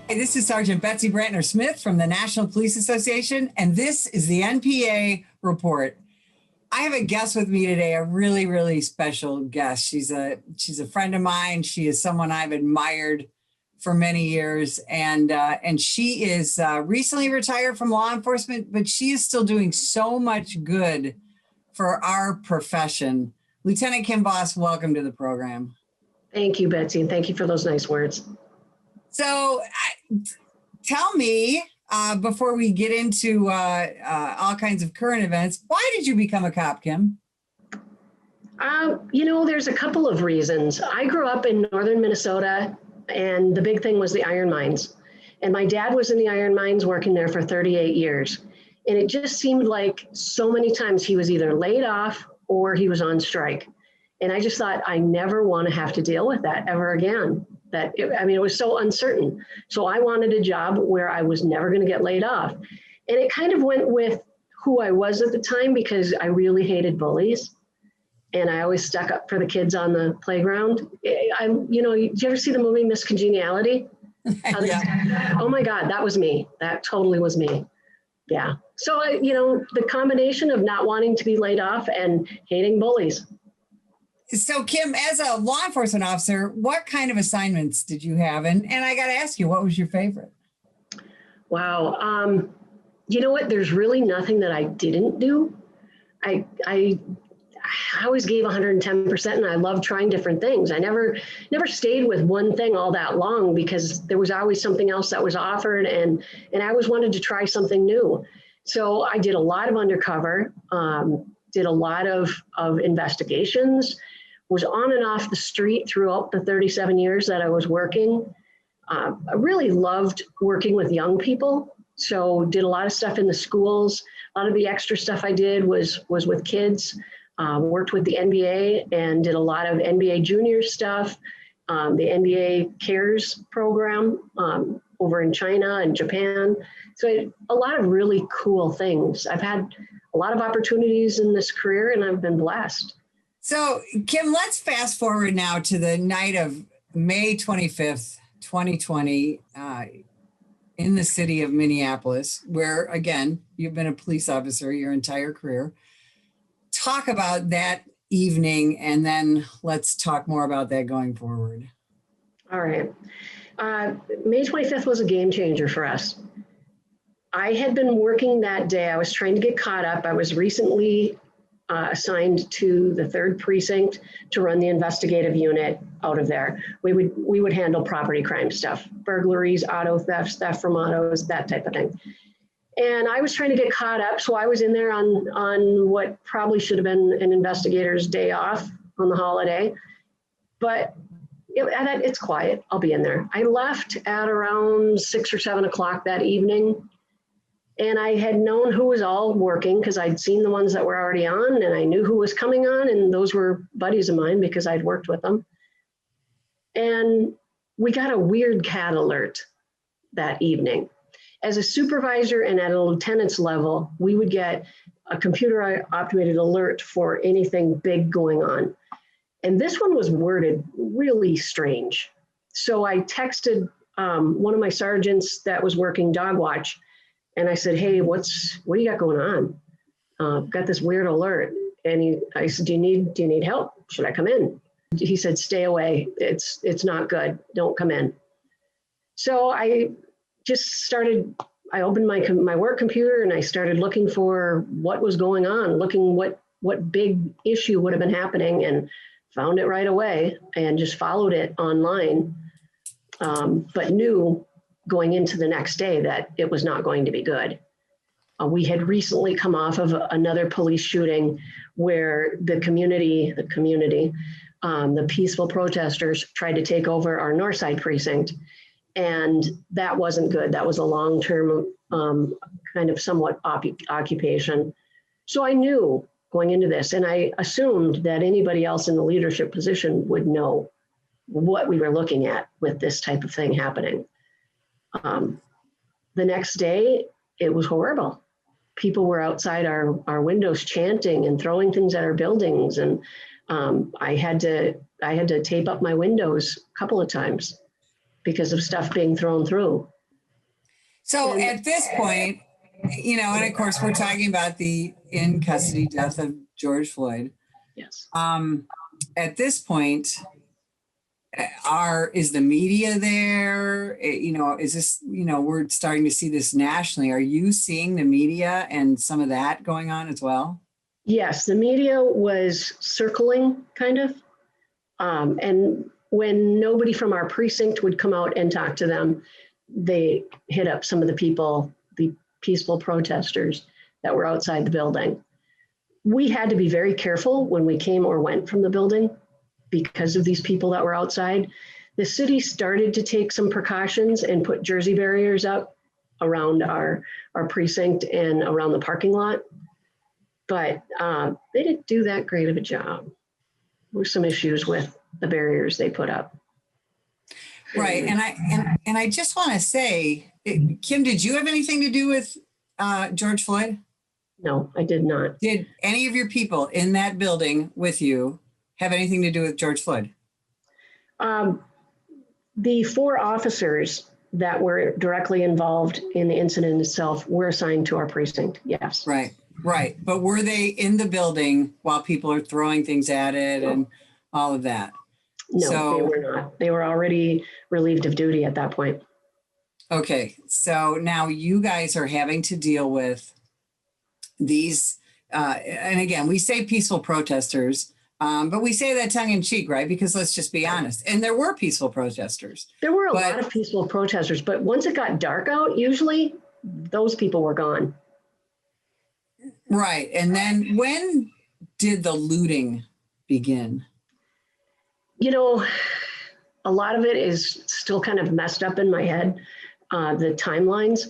Hey, this is Sergeant Betsy Brantner Smith from the National Police Association, and this is the NPA report. I have a guest with me today, a really, really special guest. She's a friend of mine. She is someone I've admired for many years, and she is recently retired from law enforcement, but she is still doing so much good for our profession. Lieutenant Kim Voss, welcome to the program. Thank you, Betsy, and thank you for those nice words. So tell me, before we get into all kinds of current events, why did you become a cop, Kim? There's a couple of reasons. I grew up in northern Minnesota, and the big thing was the iron mines. And my dad was in the iron mines working there for 38 years. And it just seemed like so many times he was either laid off or he was on strike. And I just thought, I never want to have to deal with that ever again. It was so uncertain. So I wanted a job where I was never going to get laid off. And it kind of went with who I was at the time, because I really hated bullies. And I always stuck up for the kids on the playground. Did you ever see the movie Miss Congeniality? Yeah. Oh my God, that was me. That totally was me. Yeah. So, the combination of not wanting to be laid off and hating bullies. So, Kim, as a law enforcement officer, what kind of assignments did you have? And I got to ask you, what was your favorite? Wow. You know what? There's really nothing that I didn't do. I always gave 110%, and I loved trying different things. I never stayed with one thing all that long, because there was always something else that was offered, and I always wanted to try something new. So I did a lot of undercover, did a lot of investigations, was on and off the street throughout the 37 years that I was working. I really loved working with young people. So did a lot of stuff in the schools. A lot of the extra stuff I did was with kids. Worked with the NBA and did a lot of NBA junior stuff, the NBA CARES program over in China and Japan. So a lot of really cool things. I've had a lot of opportunities in this career, and I've been blessed. So, Kim, let's fast forward now to the night of May 25th, 2020, in the city of Minneapolis, where, again, you've been a police officer your entire career. Talk about that evening, and then let's talk more about that going forward. All right. May 25th was a game changer for us. I had been working that day. I was trying to get caught up. I was recently assigned to the 3rd precinct to run the investigative unit out of there. We would handle property crime stuff, burglaries, auto thefts, theft from autos, that type of thing. And I was trying to get caught up, so I was in there on what probably should have been an investigator's day off on the holiday. But it's quiet. I'll be in there. I left at around 6 or 7 o'clock that evening. And I had known who was all working, because I'd seen the ones that were already on, and I knew who was coming on, and those were buddies of mine because I'd worked with them. And we got a weird cat alert that evening. As a supervisor and at a lieutenant's level, we would get a computer-operated alert for anything big going on. And this one was worded really strange. So I texted one of my sergeants that was working dog watch, and I said, "Hey, what do you got going on? Got this weird alert." And I said, "Do you need help? Should I come in?" He said, "Stay away. It's not good. Don't come in." So I opened my work computer, and I started looking for what was going on, looking what big issue would have been happening, and found it right away and just followed it online, but knew going into the next day that it was not going to be good. We had recently come off of another police shooting where the peaceful protesters tried to take over our Northside precinct. And that wasn't good. That was a long-term kind of somewhat occupation. So I knew going into this, and I assumed that anybody else in the leadership position would know what we were looking at with this type of thing happening. The next day, it was horrible. People were outside our windows chanting and throwing things at our buildings. And I had to tape up my windows a couple of times because of stuff being thrown through. So And at this point, and of course, we're talking about the in custody death of George Floyd. yes. At this point, is the media there? Is this, we're starting to see this nationally. Are you seeing the media and some of that going on as well? Yes, the media was circling kind of. And when nobody from our precinct would come out and talk to them, they hit up some of the people, the peaceful protesters that were outside the building. We had to be very careful when we came or went from the building because of these people that were outside. The city started to take some precautions and put Jersey barriers up around our precinct and around the parking lot. But they didn't do that great of a job. There were some issues with the barriers they put up. Right. And I just want to say, Kim, did you have anything to do with George Floyd? No, I did not. Did any of your people in that building with you have anything to do with George Floyd? The 4 officers that were directly involved in the incident itself were assigned to our precinct. Yes. Right. But were they in the building while people are throwing things at it and all of that? No, they were not. They were already relieved of duty at that point. Okay. So now you guys are having to deal with these, and again, we say peaceful protesters, but we say that tongue in cheek, right? Because let's just be honest. And there were peaceful protesters. There were a lot of peaceful protesters, but once it got dark out, usually those people were gone. Right. And then when did the looting begin? A lot of it is still kind of messed up in my head, the timelines.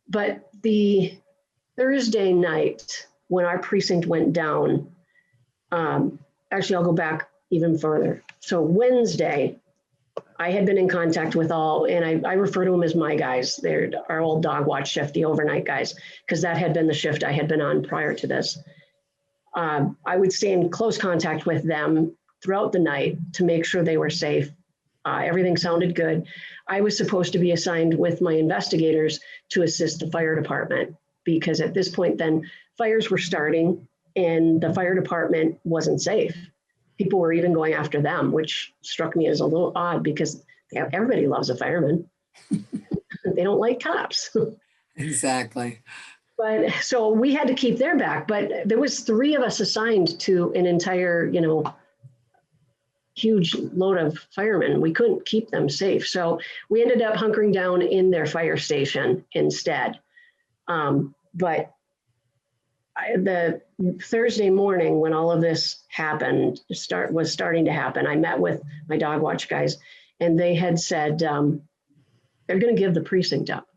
But the Thursday night when our precinct went down, actually, I'll go back even further. So Wednesday, I had been in contact with all, and I refer to them as my guys. They're our old dog watch shift, the overnight guys, because that had been the shift I had been on prior to this. I would stay in close contact with them throughout the night to make sure they were safe. Everything sounded good. I was supposed to be assigned with my investigators to assist the fire department because at this point then fires were starting and the fire department wasn't safe. People were even going after them, which struck me as a little odd because everybody loves a fireman. They don't like cops. Exactly. But so we had to keep their back, but there was 3 of us assigned to an entire, huge load of firemen. We couldn't keep them safe. So we ended up hunkering down in their fire station instead. But the Thursday morning when all of this happened, was starting to happen, I met with my dog watch guys and they had said, they're going to give the precinct up.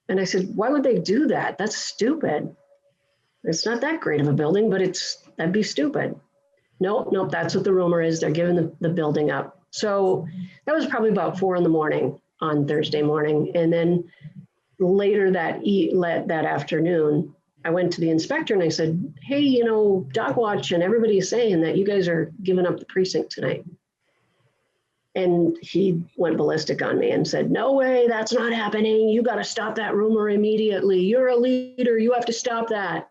And I said, why would they do that? That's stupid. It's not that great of a building, but that'd be stupid. Nope, that's what the rumor is. They're giving the building up. So that was probably about 4 a.m. on Thursday morning. And then later that afternoon, I went to the inspector and I said, hey, dog watch and everybody is saying that you guys are giving up the precinct tonight. And he went ballistic on me and said, no way, that's not happening. You got to stop that rumor immediately. You're a leader. You have to stop that.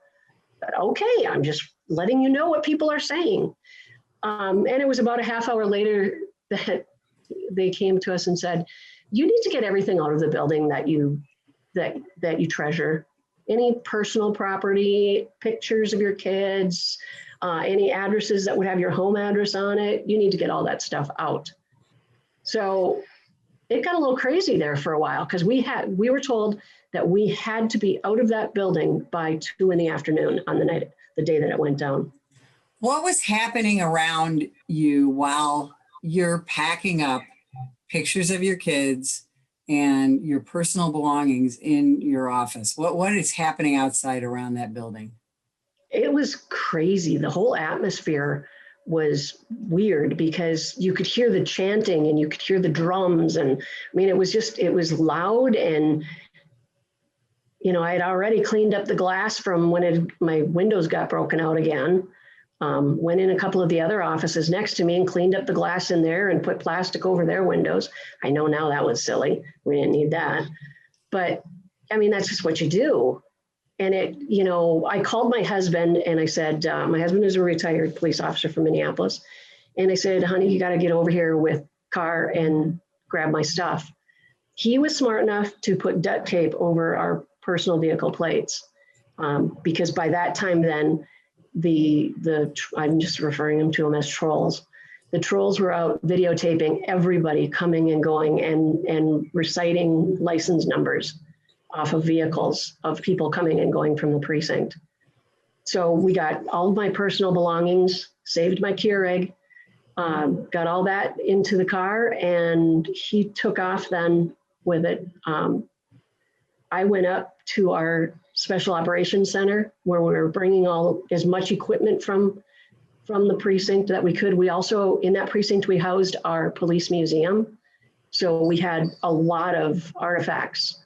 But okay, I'm just letting you know what people are saying. And it was about a half hour later that they came to us and said, you need to get everything out of the building that you treasure. Any personal property, pictures of your kids, any addresses that would have your home address on it, you need to get all that stuff out. So it got a little crazy there for a while because we were told that we had to be out of that building by 2 p.m. on the day that it went down. What was happening around you while you're packing up pictures of your kids and your personal belongings in your office? What is happening outside around that building? It was crazy. The whole atmosphere was weird because you could hear the chanting and you could hear the drums. And I mean, it was loud. And, I had already cleaned up the glass from when my windows got broken out again. Went in a couple of the other offices next to me and cleaned up the glass in there and put plastic over their windows. I know now that was silly. We didn't need that. But I mean, that's just what you do. And I called my husband and I said, my husband is a retired police officer from Minneapolis. And I said, honey, you got to get over here with car and grab my stuff. He was smart enough to put duct tape over our personal vehicle plates. Because by that time then, I'm just referring to them as trolls. The trolls were out videotaping everybody coming and going and reciting license numbers off of vehicles of people coming and going from the precinct. So we got all of my personal belongings, saved my Keurig, got all that into the car, and he took off then with it. I went up to our special operations center where we were bringing as much equipment from the precinct that we could. We also, in that precinct, we housed our police museum. So we had a lot of artifacts,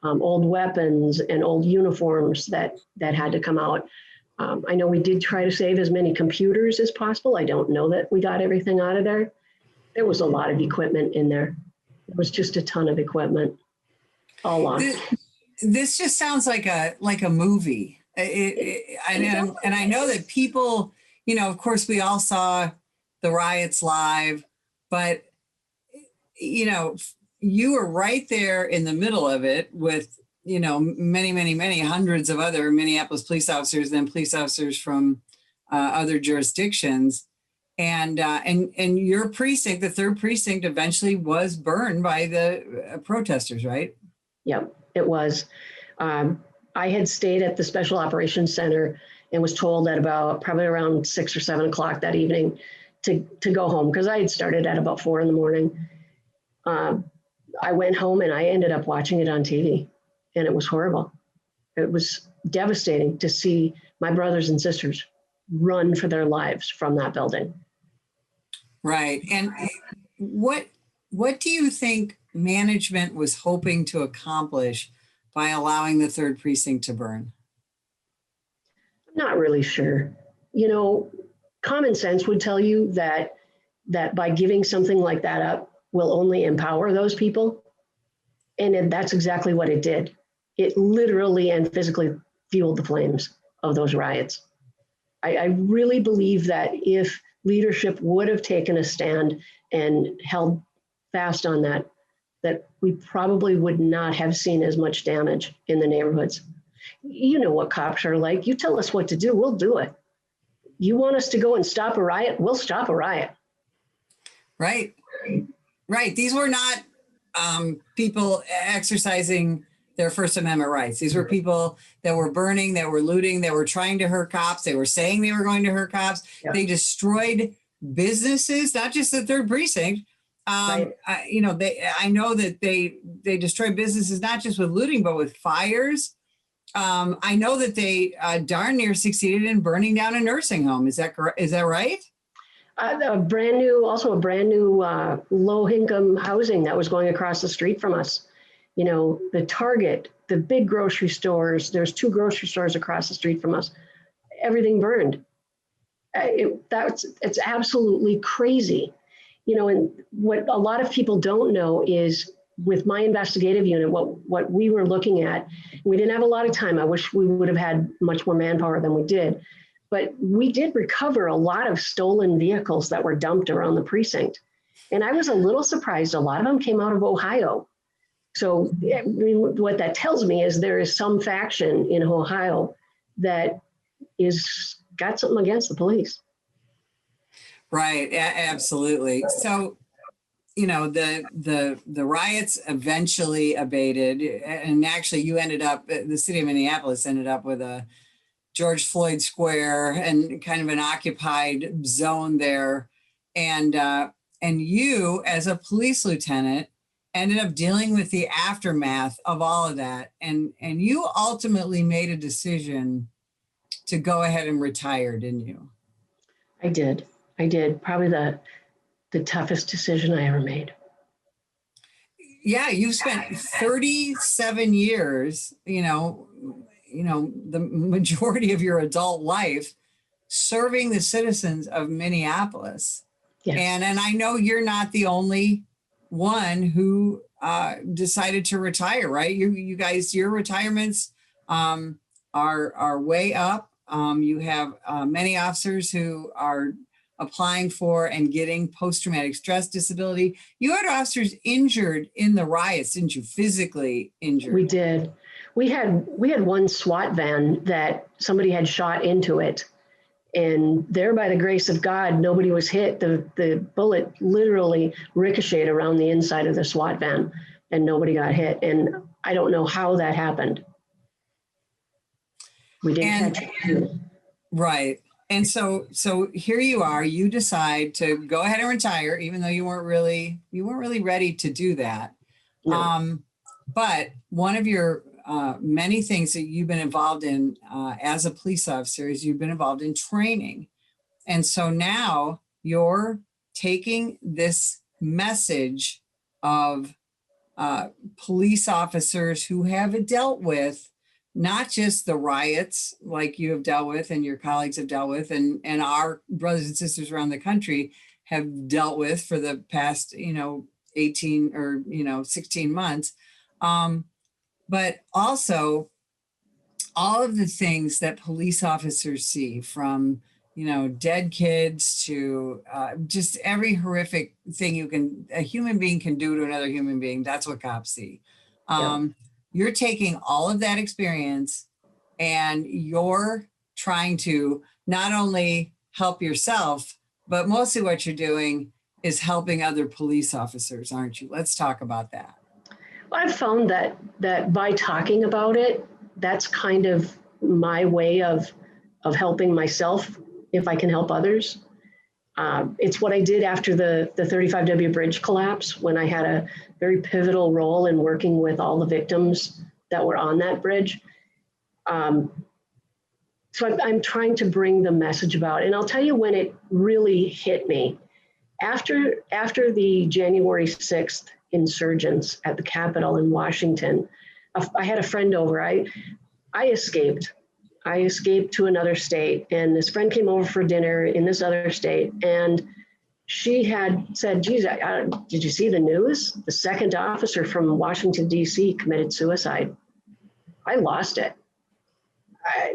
old weapons and old uniforms that had to come out. I know we did try to save as many computers as possible. I don't know that we got everything out of there. There was a lot of equipment in there. It was just a ton of equipment, all lost. This just sounds like a movie. And I know that people, of course, we all saw the riots live, but, you were right there in the middle of it with, many, many, many hundreds of other Minneapolis police officers and police officers from other jurisdictions. And your precinct, the 3rd precinct, eventually was burned by the protesters, right? Yep, it was. I had stayed at the Special Operations Center and was told at probably around 6 or 7 o'clock that evening to go home because I had started at about 4 a.m. I went home and I ended up watching it on TV, and it was horrible. It was devastating to see my brothers and sisters run for their lives from that building. Right. And what do you think management was hoping to accomplish by allowing the 3rd precinct to burn? I'm not really sure. Common sense would tell you that by giving something like that up will only empower those people. And that's exactly what it did. It literally and physically fueled the flames of those riots. I really believe that if leadership would have taken a stand and held fast on that we probably would not have seen as much damage in the neighborhoods. You know what cops are like. You tell us what to do, we'll do it. You want us to go and stop a riot, we'll stop a riot. Right. These were not people exercising their First Amendment rights. These were people that were burning, that were looting, that were trying to hurt cops. They were saying they were going to hurt cops. Yeah. They destroyed businesses, not just the 3rd precinct. Right. I know that they destroyed businesses, not just with looting, but with fires. I know that they darn near succeeded in burning down a nursing home. Is that correct? Is that right? A brand new low-income housing that was going across the street from us. The Target, the big grocery stores, there's 2 grocery stores across the street from us. Everything burned. It's absolutely crazy. And what a lot of people don't know is with my investigative unit, what we were looking at, we didn't have a lot of time. I wish we would have had much more manpower than we did. But we did recover a lot of stolen vehicles that were dumped around the precinct. And I was a little surprised. A lot of them came out of Ohio. So what that tells me is there is some faction in Ohio that is got something against the police. Right, absolutely. So, the riots eventually abated, and actually you ended up, the city of Minneapolis ended up with a George Floyd Square and kind of an occupied zone there. And you, as a police lieutenant, ended up dealing with the aftermath of all of that. And you ultimately made a decision to go ahead and retire, didn't you? I did. Probably the toughest decision I ever made. Yeah, you've spent 37 years, the majority of your adult life serving the citizens of Minneapolis. Yes. And I know you're not the only one who decided to retire, right? You guys, your retirements are way up. You have many officers who are applying for and getting post-traumatic stress disability. You had officers injured in the riots, didn't you? Physically injured. We did. We had one SWAT van that somebody had shot into it. And there, by the grace of God, nobody was hit. The bullet literally ricocheted around the inside of the SWAT van and nobody got hit. And I don't know how that happened. We didn't catch it. Right. And so here you are, you decide to go ahead and retire, even though you weren't really ready to do that. No. But one of your many things that you've been involved in as a police officer is you've been involved in training. And so now you're taking this message of police officers who have dealt with not just the riots like you have dealt with and your colleagues have dealt with and our brothers and sisters around the country have dealt with for the past, 18 or, 16 months. But also all of the things that police officers see from, dead kids to just every horrific thing a human being can do to another human being. That's what cops see. You're taking all of that experience and you're trying to not only help yourself, but mostly what you're doing is helping other police officers, aren't you? Let's talk about that. Well, I've found that by talking about it, that's kind of my way of helping myself if I can help others. It's what I did after the 35W bridge collapse, when I had a very pivotal role in working with all the victims that were on that bridge. So I'm trying to bring the message about, and I'll tell you when it really hit me. After the January 6th insurgents at the Capitol in Washington, I had a friend over. I escaped. I escaped to another state, and this friend came over for dinner in this other state, and she had said, geez, did you see the news? The second officer from Washington, D.C. committed suicide. I lost it.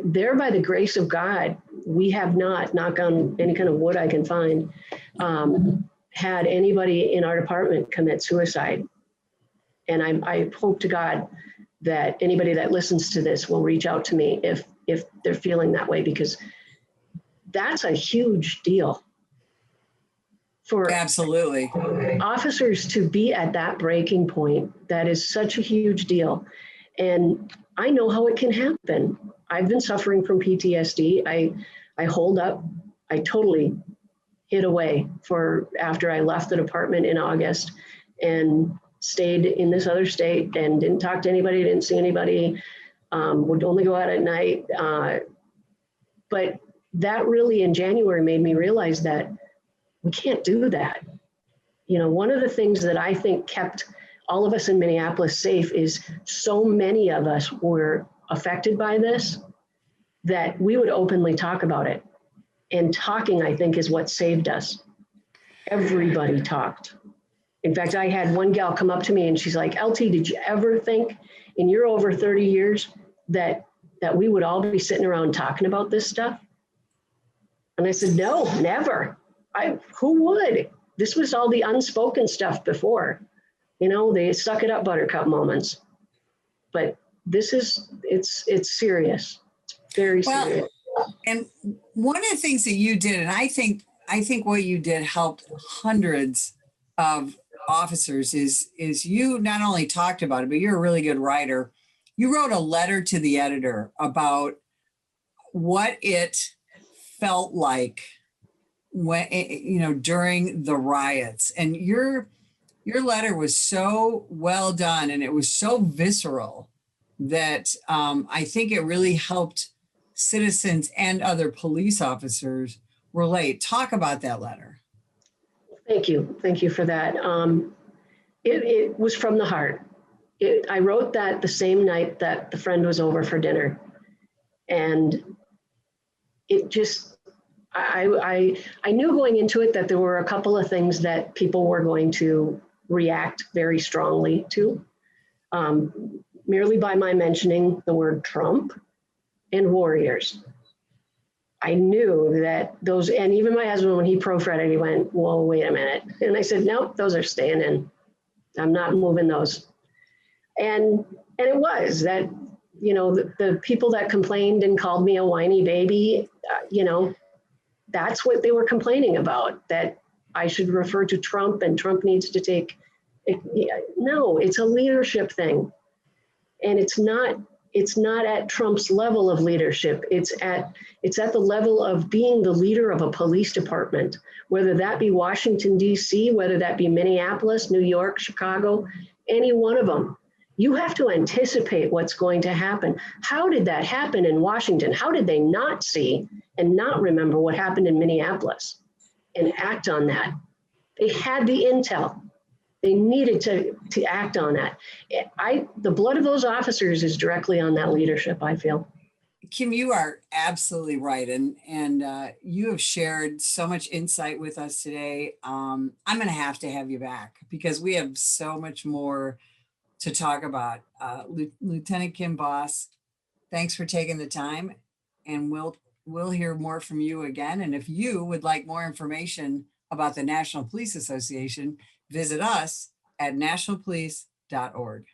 There, by the grace of God, we have not, knock on any kind of wood I can find, had anybody in our department commit suicide. And I hope to God that anybody that listens to this will reach out to me if they're feeling that way, because that's a huge deal. For absolutely officers to be at that breaking point, that is such a huge deal. And I know how it can happen. I've been suffering from PTSD. I holed up. I totally hid away after I left the department in August and stayed in this other state and didn't talk to anybody, didn't see anybody, would only go out at night. But that really in January made me realize that we can't do that. One of the things that I think kept all of us in Minneapolis safe is so many of us were affected by this that we would openly talk about it. And talking, I think, is what saved us. Everybody talked. In fact, I had one gal come up to me and she's like, LT, did you ever think in your over 30 years that we would all be sitting around talking about this stuff? And I said, no, never. Who would? This was all the unspoken stuff before. The suck it up buttercup moments. But this is, it's serious. It's very serious. And one of the things that you did, and I think what you did helped hundreds of officers, is you not only talked about it, but you're a really good writer. You wrote a letter to the editor about what it felt like when, during the riots. And your letter was so well done and it was so visceral that I think it really helped citizens and other police officers relate. Talk about that letter. Thank you. Thank you for that. It was from the heart. I wrote that the same night that the friend was over for dinner. And it just, I knew going into it that there were a couple of things that people were going to react very strongly to, merely by my mentioning the word Trump and warriors. I knew that those, and even my husband, when he proofread, he went, "Whoa, wait a minute." And I said, "Nope, those are staying in. I'm not moving those." And it was that, the people that complained and called me a whiny baby, that's what they were complaining about, that I should refer to Trump and Trump needs to take it. No, it's a leadership thing. And it's not at Trump's level of leadership. It's at the level of being the leader of a police department, whether that be Washington, D.C., whether that be Minneapolis, New York, Chicago, any one of them. You have to anticipate what's going to happen. How did that happen in Washington? How did they not see and not remember what happened in Minneapolis and act on that? They had the intel. They needed to act on that. The blood of those officers is directly on that leadership, I feel. Kim, you are absolutely right. And you have shared so much insight with us today. I'm going to have you back because we have so much more to talk about. Lieutenant Kim Voss, thanks for taking the time, and we'll hear more from you again. And if you would like more information about the National Police Association, visit us at nationalpolice.org.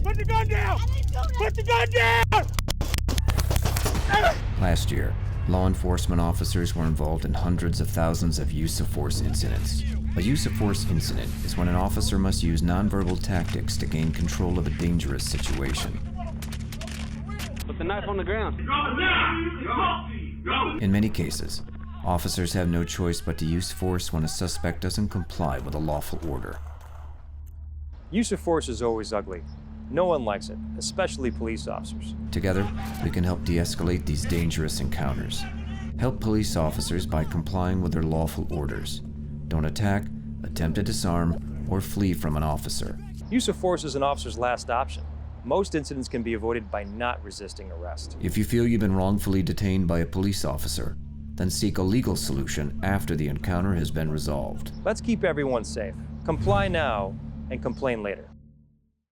Put the gun down! Put the gun down! Last year, law enforcement officers were involved in hundreds of thousands of use of force incidents. A use of force incident is when an officer must use nonverbal tactics to gain control of a dangerous situation. Put the knife on the ground. In many cases, officers have no choice but to use force when a suspect doesn't comply with a lawful order. Use of force is always ugly. No one likes it, especially police officers. Together, we can help de-escalate these dangerous encounters. Help police officers by complying with their lawful orders. Don't attack, attempt to disarm, or flee from an officer. Use of force is an officer's last option. Most incidents can be avoided by not resisting arrest. If you feel you've been wrongfully detained by a police officer, then seek a legal solution after the encounter has been resolved. Let's keep everyone safe. Comply now and complain later.